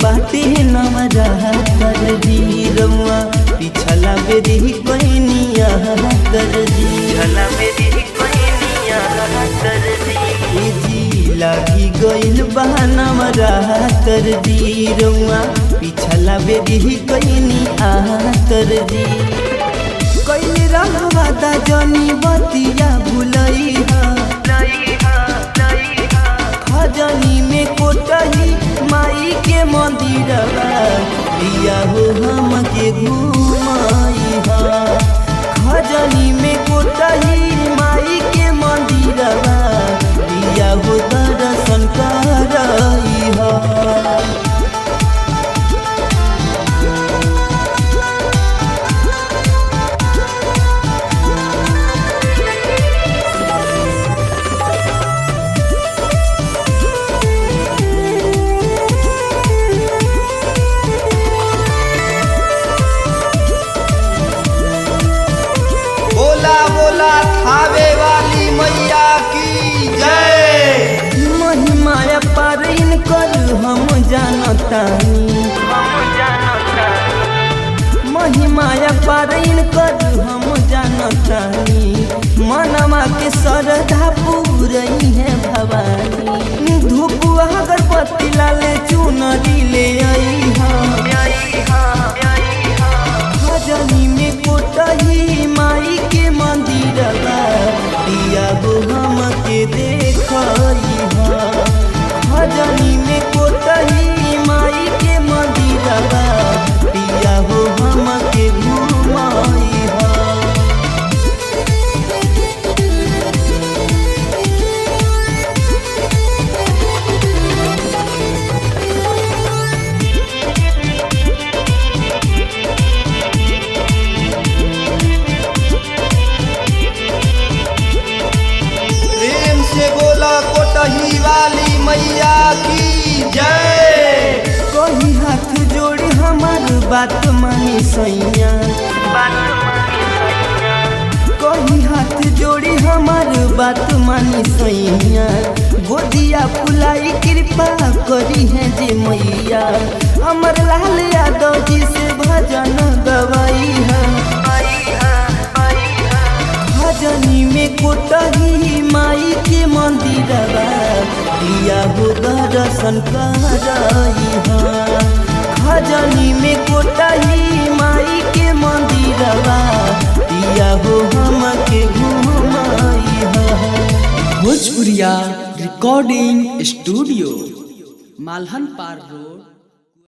बाटे नवरात्र जी रउआ पिछला बेरी कोइनिया कर जी पिछला बेरी कोइनिया कर जी लागी गइल बा नवरात्र जी रउआ पिछला बेरी कोइनिया कर जी कइले रहवादा जनी बतिया भुलई खजनी में कोटही माई के मंदिरवा पिया हो हम के घुमाई खजनी में कोटही माई के मंदिरवा पिया हो दर्शन करई बोला थावे वाली मैया की जय। महिमा पर इनकर हम जानतानी महिमा पर इनकर हम जानतानी मनवा के श्रद्धा पूरई है भवानी धूप अगरबत्ती लाले चुनरी ले आई खजनी में कोटही माई के मंदिरवा पिया हो हम के देखई खजनी में कोटही माई के मंदिरवा पिया हो हम के घुमाई बोला कोटही वाली मैया की जय। कही हाथ जोड़ी हमार बात मानी सैया कही हाथ जोड़ी हमार बात मानी सैया गोदिया फुलाई कृपा करी है जे मैया अमर लाल यादव जी से भजन गवाई है खजनी में कोटही माई के मंदिरवा पिया हो दर्शन करई खजनी में कोटही माई के मंदिरवा पिया हो हम के घुमाई भोजपुरिया रिकॉर्डिंग स्टूडियो मालहन पार रोड।